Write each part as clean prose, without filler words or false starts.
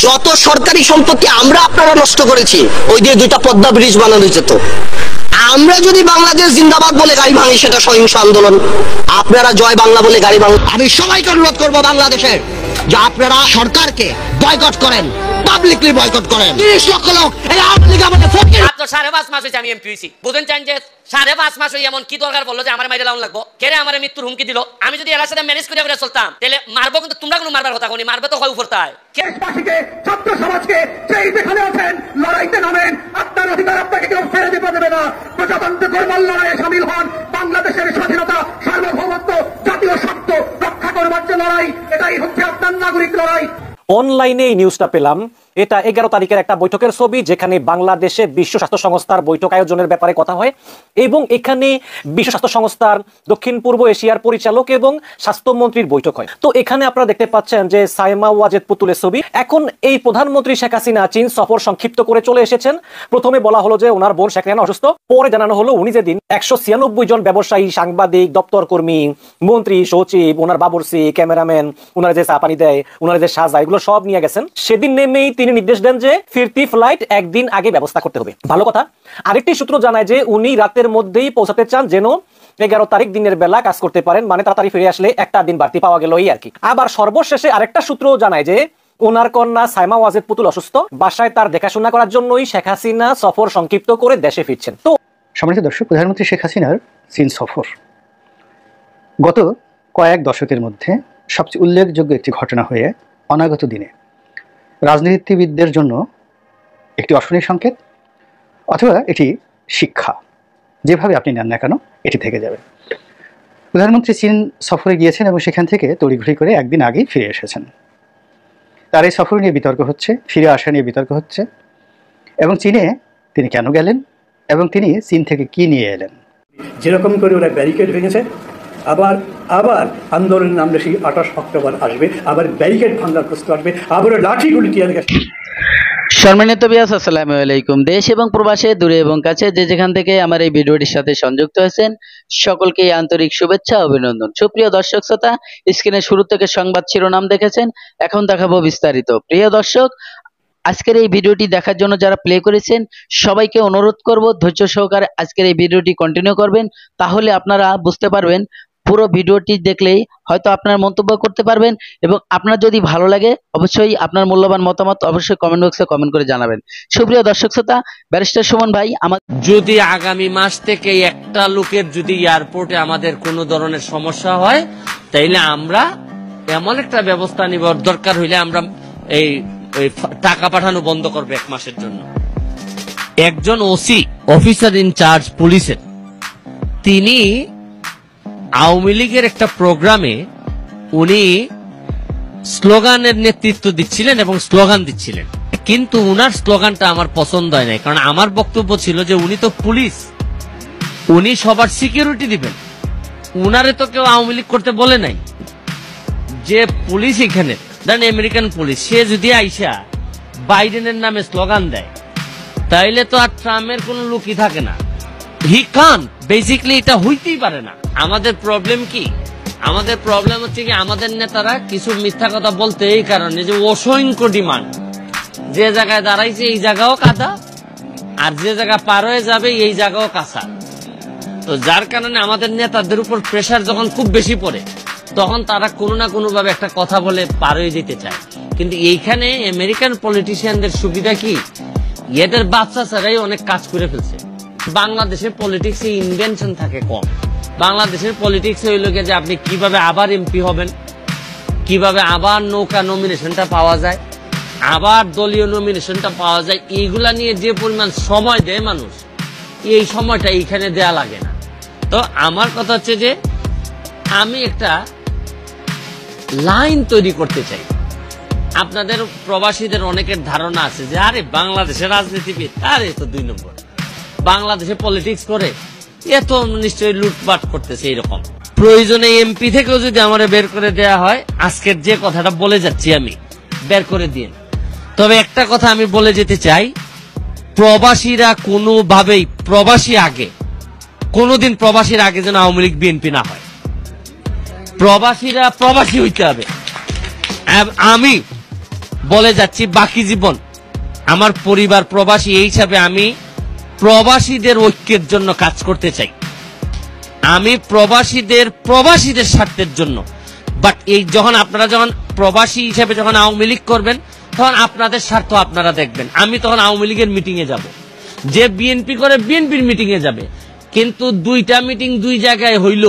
যত সরকারি সম্পত্তি আমরা আপনারা নষ্ট করেছি, ওই দিয়ে 2টা পদ্মা ব্রিজ বানানো যেত। আমরা যদি বাংলাদেশ জিন্দাবাদ বলে গাড়ি ভাঙি, সেটা সহিংস আন্দোলন। আপনারা জয় বাংলা বলে গাড়ি ভাঙি। আমি সবাইকে অনুরোধ করবো বাংলাদেশের যে আপনারা সরকারকে বয়কট করেন, পাবলিকলি বয়কট করেন। 30 লক্ষ লোক এই আওয়ামী লীগ আমাদের ফকির। মাত্র 5.5 মাস হয়েছে আমি এমপি হইছি। বুঝেন চান যে 5.5 মাস হই এমন কি দরকার বললো যে আমার মাইরে লাউন লাগবো? কেরে আমার মৃত্যুর হুমকি দিল? আমি যদি এর সাথে ম্যানেজ করে চলতাম তাহলে মারবো, কিন্তু তোমরা কোনো মারবার কথা কোনি, মারবে তো হয় উপরতায়। দেশবাসীকে, ছাত্র সমাজকে যেই যেখানে আছেন লড়াইতে নামেন। আপনার অধিকার আপনাকে কেউ ফেলে দিতে দেবে না। প্রজাতন্ত্র গড়বার লড়াইয়ে সামিল হন। বাংলাদেশের স্বাধীনতা, সার্বভৌমত্ব, জাতীয় স্বার্থ রক্ষা করবার যে লড়াই, এটাই হচ্ছে আপনার নাগরিক লড়াই। অনলাইনে এই নিউজটা পেলাম। এটা 11 তারিখের একটা বৈঠকের ছবি, যেখানে বাংলাদেশে বিশ্ব স্বাস্থ্য সংস্থার বৈঠক আয়োজনের ব্যাপারে কথা হয় এবং এখানে বিশ্ব স্বাস্থ্য সংস্থার দক্ষিণ পূর্ব এশিয়ার পরিচালক এবং স্বাস্থ্যমন্ত্রীর বৈঠক হয়। তো এখানে আপনারা দেখতে পাচ্ছেন যে সাইমা ওয়াজেদ পুতুলের ছবি। এখন এই প্রধানমন্ত্রী শেখ হাসিনা চীন সফর সংক্ষিপ্ত করে চলে এসেছেন। প্রথমে বলা হলো যে ওনার বোন শেখ রেহানা অসুস্থ, পরে জানানো হলো উনি যেদিন 196 জন ব্যবসায়ী, সাংবাদিক, দপ্তর কর্মী, মন্ত্রী, সচিব, ওনার বাবুর্চি, ক্যামেরাম্যান, ওনারা যে চা পানি দেয়, ওনারা যে সাজা, এগুলো সব নিয়ে গেছেন। সেদিন নেমেই তিনি নির্দেশ দেন যে ফিরতি ফ্লাইট একদিন আগে ব্যবস্থা করতে হবে। ভালো কথা। আরেকটি সূত্র জানায় যে উনি রাতের মধ্যেই পৌঁছাতে চান, যেন 11 তারিখ দিনের বেলা কাজ করতে পারেন, মানে তাড়াতাড়ি ফিরে আসলে একটা দিন বাড়তি পাওয়া গেল এই আর কি। আবার সর্বশেষে আরেকটা সূত্র জানায় যে ওনার কন্যা সাইমা ওয়াজেদ পুতুল অসুস্থ, বাসায় তার দেখাশোনা করার জন্যই শেখ হাসিনা সফর সংক্ষিপ্ত করে দেশে ফিরছেন। তো সম্মানিত দর্শক, প্রধানমন্ত্রী শেখ হাসিনার চীন সফর গত কয়েক দশকের মধ্যে সবচেয়ে উল্লেখযোগ্য একটি ঘটনা হয়ে অনাগত দিনে রাজনীতিবিদদের জন্য একটি অশনি সংকেত অথবা এটি শিক্ষা, যেভাবে আপনি নেন না কেন এটি থেকে যাবে। প্রধানমন্ত্রী চীন সফরে গিয়েছেন এবং সেখান থেকে তড়িঘড়ি করে একদিন আগেই ফিরে এসেছেন। তার এই সফর নিয়ে বিতর্ক হচ্ছে, ফিরে আসা নিয়ে বিতর্ক হচ্ছে, এবং চীনে তিনি কেন গেলেন এবং তিনি চীন থেকে কি নিয়ে এলেন। যেরকম করে ওরা ব্যারিকেড ভেঙেছে, আবার আবার আন্দোলনের নামলে সেই 28 অক্টোবর আসবে, আবার ব্যারিকেড ভাঙার প্রস্তুত আসবে, আবার লাঠিগুলি টিয়ার গ্যাস। সম্মানিত বিয়াস, আসসালামু আলাইকুম। দেশ এবং প্রবাসে, দূরে এবং কাছে যে যেখান থেকে আমার এই ভিডিওটির সাথে সংযুক্ত হয়েছেন সকলকে আন্তরিক শুভেচ্ছা, অভিনন্দন। সুপ্রিয় দর্শক শ্রোতা, স্ক্রিনে শুরু থেকে সংবাদ শিরোনাম দেখেছেন, এখন দেখাবো বিস্তারিত। প্রিয় দর্শক, আজকের এই ভিডিওটি দেখার জন্য যারা প্লে করেছেন সবাইকে অনুরোধ করব ধৈর্য সহকারে আজকের এই ভিডিওটি কন্টিনিউ করবেন, তাহলে আপনারা বুঝতে পারবেন। পুরো ভিডিওটি দেখলেই হয়তো আপনার মন্তব্য করতে পারবেন এবং আপনার যদি ভালো লাগে অবশ্যই আপনার মূল্যবান মতামত অবশ্যই কমেন্ট বক্সে কমেন্ট করে জানাবেন। সুপ্রিয় দর্শক শ্রোতা, ব্যারিস্টার সুমন ভাই, যদি আগামী মাস থেকে একটা লোকের যদি এয়ারপোর্টে আমাদের কোনো ধরনের সমস্যা হয়, তাইলে আমরা এমন একটা ব্যবস্থা নিব, দরকার হইলে আমরা এই টাকা পাঠানো বন্ধ করবে 1 মাসের জন্য। একজন ওসি, অফিসার ইনচার্জ পুলিশের, তিনি আওয়ামী লীগের একটা প্রোগ্রামে উনি স্লোগানের নেতৃত্ব দিচ্ছিলেন এবং স্লোগান দিচ্ছিলেন, কিন্তু উনার স্লোগানটা আমার পছন্দ হয় নাই। কারণ আমার বক্তব্য ছিল যে উনি তো পুলিশ, উনি সবার সিকিউরিটি দিবেন, উনারে তো কেউ আওয়ামী লীগ করতে বলে নাই। যে পুলিশ এখানে দেন আমেরিকান পুলিশ, সে যদি আইসা বাইডেনের নামে স্লোগান দেয় তাইলে তো আর ট্রাম্পের কোনো লুকই থাকে না। হি কান, বেসিক্যালি এটা হইতেই পারে না। আমাদের প্রবলেম কি? আমাদের প্রবলেম হচ্ছে কি, আমাদের নেতারা কিছু মিথ্যা কথা বলতে এই কারণে যে অসংখ্য ডিমান্ড, যে জায়গায় দাঁড়াইছে এই জায়গাও কাদা, আর যে জায়গা পার হয়ে যাবে এই জায়গাও কাঁচা। তো যার কারণে আমাদের নেতাদের উপর প্রেশার যখন খুব বেশি পড়ে, তখন তারা কোনো না কোনো ভাবে একটা কথা বলে পার হয়ে যেতে চায়। কিন্তু এইখানে আমেরিকান পলিটিশিয়ানদের সুবিধা কি, এদের বাচ্চা ছাড়াই অনেক কাজ করে ফেলছে। বাংলাদেশের পলিটিক্সে ইনভেনশন থাকে কম। বাংলাদেশের পলিটিক্স হইল যে আপনি কিভাবে আবার এমপি হবেন, কিভাবে আবার নৌকা নমিনেশনটা পাওয়া যায়, আবার দলীয় নমিনেশনটা পাওয়া যায়, এইগুলা নিয়ে যে পরিমাণ সময় দেয় মানুষ, এই সময়টা এইখানে দেয়া লাগে না। তো আমার কথা হচ্ছে যে আমি একটা লাইন তৈরি করতে চাই। আপনাদের প্রবাসীদের অনেকের ধারণা আছে যে আরে বাংলাদেশের রাজনীতিবিদ, আরে তো 2 নম্বর, বাংলাদেশে পলিটিক্স করে এত নিশ্চয়ই লুটপাট করতেছে। এইরকম প্রয়োজনে এমপি থেকেও যদি আমার বের করে দেয়া হয়, আজকের যে কথাটা বলে যাচ্ছি আমি, বের করে দিন। তবে একটা কথা আমি বলে যেতে চাই, প্রবাসীরা কোনোভাবেই কোনোদিন প্রবাসীর আগে যেন আওয়ামী লীগ বিএনপি না হয়। প্রবাসীরা প্রবাসী হইতে হবে। আমি বলে যাচ্ছি বাকি জীবন আমার পরিবার প্রবাসী, এই হিসাবে আমি প্রবাসীদের ঐক্যের জন্য কাজ করতে চাই, আমি প্রবাসীদের স্বার্থের জন্য। বাট এই আপনারা যখন প্রবাসী হিসেবে যখন আওয়ামী লীগ করবেন, তখন আপনাদের স্বার্থ আপনারা দেখবেন। আমি তখন আওয়ামী লীগের মিটিং এ যাব, যে বিএনপি করে বিএনপির মিটিং এ যাবে, কিন্তু দুইটা মিটিং দুই জায়গায় হইল,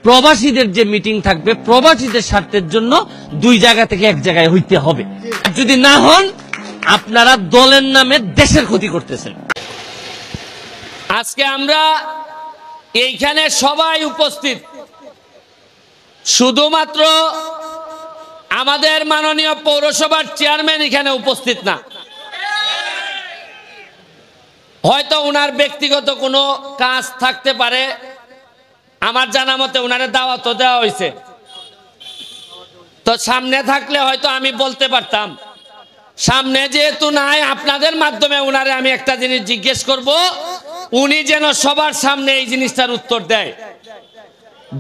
প্রবাসীদের যে মিটিং থাকবে প্রবাসীদের স্বার্থের জন্য দুই জায়গা থেকে এক জায়গায় হইতে হবে। যদি না হন, আপনারা দলের নামে দেশের ক্ষতি করতেছেন। আজকে আমরা এইখানে সবাই উপস্থিত, শুধুমাত্র আমাদের মাননীয় পৌরসভার চেয়ারম্যান এখানে উপস্থিত না, হয়তো উনার ব্যক্তিগত কোনো কাজ থাকতে পারে, আমার জানা মতে উনারে দাওয়াতও দেওয়া হয়েছে, তো সামনে থাকলে হয়তো আমি বলতে পারতাম। সামনে যেহেতু নাই, আপনাদের মাধ্যমে উনারে আমি একটা জিনিস জিজ্ঞেস করব, উনি যেন সবার সামনে এই জিনিসটার উত্তর দেয়।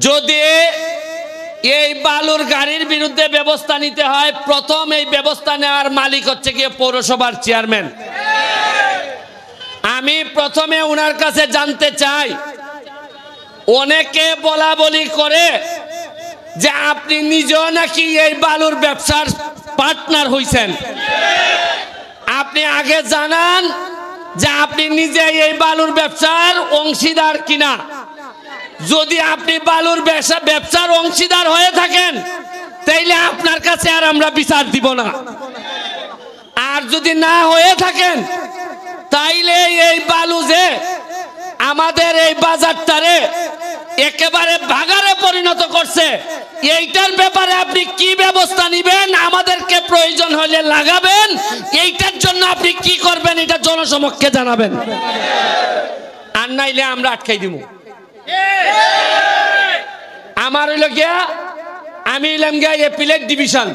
যদি এই বালুর গাড়ির বিরুদ্ধে ব্যবস্থা নিতে হয়, প্রথম এই ব্যবস্থা নেওয়ার মালিক হচ্ছে গিয়ে পৌরসভার চেয়ারম্যান। আমি প্রথমে উনার কাছে জানতে চাই, অনেকে বলা বলি করে যে আপনি নিজেও নাকি এই বালুর ব্যবসার পার্টনার হইছেন, আপনি আগে জানান যে আপনি নিজে এই বালুর ব্যবসার অংশীদার কিনা। যদি আপনি বালুর ব্যবসার অংশীদার হয়ে থাকেন, তাইলে আপনার কাছে আর আমরা বিচার দিব না। আর যদি না হয়ে থাকেন, তাইলে এই বালু যে আমাদের এই বাজারটারে একেবারে ভাগারে পরিণত করছে, এইটার ব্যাপারে আপনি কি ব্যবস্থা নিবেন, আমাদেরকে প্রয়োজন হলে লাগাবেন, এইটার জন্য আপনি কি করবেন এটা জনসমক্ষে জানাবেন। আর নাইলে আমরা আটকাই দিব। আমার হইল গিয়া, আমি হইলাম গিয়া এপিলেট ডিভিশন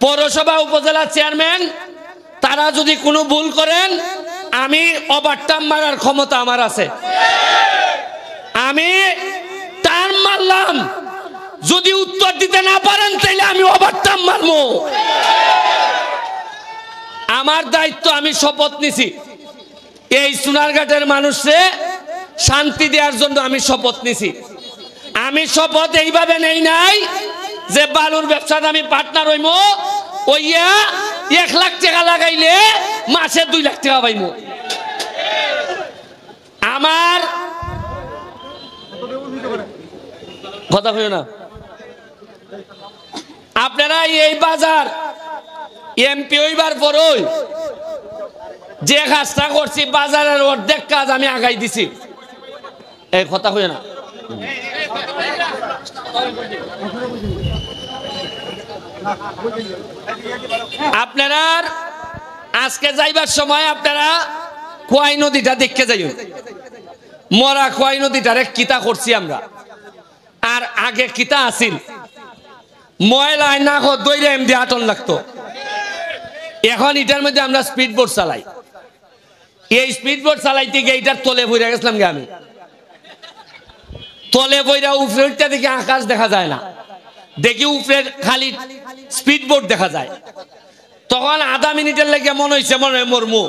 পৌরসভা উপজেলা চেয়ারম্যান, তারা যদি কোনো ভুল করেন, আমি ওভারটার্ম মারার ক্ষমতা আমার আছে। আমি টার্ম মারলাম, যদি উত্তর দিতে না পারেন তাইলে আমি ওভারটার্ম মারবো। আমার দায়িত্ব, আমি শপথ নিছি এই সোনারঘাটের মানুষে শান্তি দেওয়ার জন্য আমি শপথ নিছি। আমি শপথ এইভাবে নেই নাই যে বালুর ব্যবসাতে আমি পার্টনার হইম, ওইয়া 1 লাখ টাকা লাগাইলে মাসে 2 লাখ টাকা পাইম। আমার কথা কইও না, আপনারা এই বাজার এমপি হইবার পরই যে কাজটা করছি, বাজারের অর্ধেক কাজ আমি আগাই দিছি। এই কথা কইও না, আপনারা আজকে যাইবার সময় আপনারা খোয়াই নদীটা দেখতে যাইও। মরা খোয়াই নদীটারে কিতা করছি আমরা, আর আগে কিতা আছিল, ময়লায় না দইরে এমনি আটন লাগতো। এখন এটার মধ্যে আমরা স্পিড বোট চালাই। এই স্পিড বোট চালাইতে গিয়ে এটার তলে বইরা গেছিলাম গে, আমি তলে বইরা উপরে উঠতে দেখি আকাশ দেখা যায় না, দেখি উপরে খালি স্পিড বোট দেখা যায়। তখন আধা মিনিটের লেগে মনে হয়েছে মনে হয় মরমু।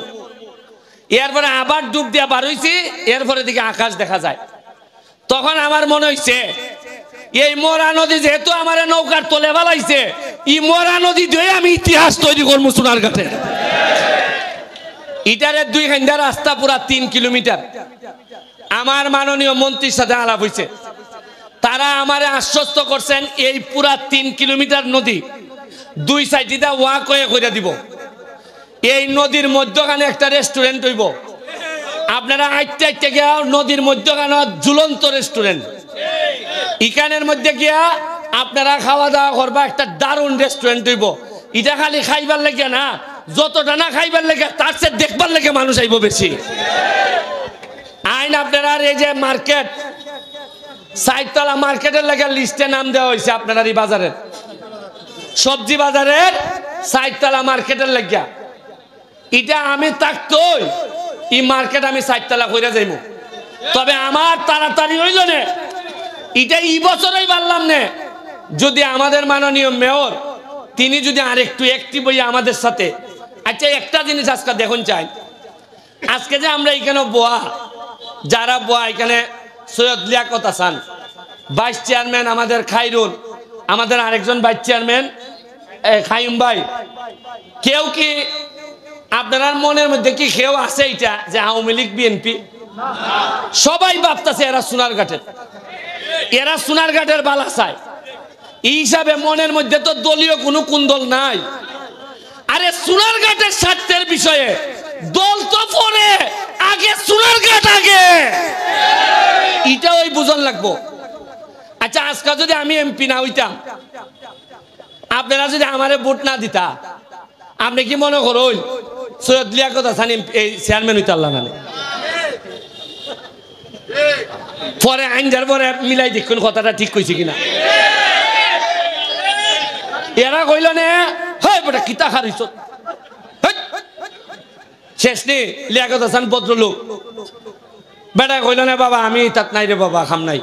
এরপরে আবার ডুব দিয়া বার হইছি, এরপরে দিকে আকাশ দেখা যায়। তখন আমার মনে হয়েছে এই মরা নদী যেহেতু আমার নৌকার তলে বালাইছে, এই মরা নদী দিয়ে আমি ইতিহাস তৈরি করবো সোনারঘাটে। ইটারে 2 ঘন্টা রাস্তা, পুরা 3 কিলোমিটার। আমার মাননীয় মন্ত্রীর সাথে আলাপ হয়েছে, তারা আমারে আশ্বস্ত করছেন এই পুরা 3 কিলোমিটার নদী 2 সাইডে ওয়াক করে দিব। এই নদীর মধ্যখানে একটা রেস্টুরেন্ট হইব, আপনারা আইতে গিয়া নদীর মধ্যখানে ঝুলন্ত রেস্টুরেন্ট, ইকানের মধ্যে গিয়া আপনারা খাওয়া দাওয়া করবা, একটা দারুণ রেস্টুরেন্ট হইব। এটা খালি খাইবার লেগে না, যতটা না খাইবার লেগে তার চেয়ে দেখবার লেগে মানুষ আইব বেশি। আইন আপনারা এই যে মার্কেট, 60 তলা মার্কেটের লেগে লিস্টে নাম দেওয়া হয়েছে আপনারা এই বাজারের, সবজি বাজারের 60 তলা মার্কেটের লেগে। এটা আমি থাকতোই এই মার্কেট আমি 60 তলা কইরা যাইব, তবে আমার তাড়াতাড়ি হইল না, এটা এই বছরই পারলাম না। যদি আমাদের মাননীয় মেয়র তিনি যদি আরেকটু অ্যাক্টিভ হইয়া আমাদের সাথে। আচ্ছা একটা জিনিস আজকে দেখুন চাই, আজকে যে আমরা এখানে যারা এখানে সৈয়দ লিয়াকত হাসান, ভাইস চেয়ারম্যান আমাদের খাইরুল, আমাদের আরেকজন ভাইস চেয়ারম্যান খাইম ভাই, কেউ কি আপনার মনের মধ্যে কি কেউ আছে এটা যে আওয়ামী লীগ বিএনপি? সবাই ভাবতেছে এরা সোনারঘাটের বালা চায়। এই হিসাবে মনের মধ্যে তো দলীয় কোনো কুন্দল নাই। আরে সোনারঘাটের স্বার্থের বিষয়ে দল তো পরে, আগে সোনারঘাট আগে, এটা ওই বুঝন লাগবো। আচ্ছা আজকে যদি আমি এমপি না হইতাম, আপনারা যদি আমারে ভোট না দিতা, আপনি কি মনে করুন সৈয়দ লিয়াকত হাসান এই চেয়ারম্যান হইতে আল্লাহ না? পরে আইনজার পরে মিলাই দেখুন কথাটা ঠিক কইছি কিনা। এরা কইল না হয় বেটা কিতা খারিছ, শেষ নেই লিয়াকত হাসান ভদ্রলোক, বেটা কইল না বাবা আমি তাত নাই রে বাবা, খাম নাই।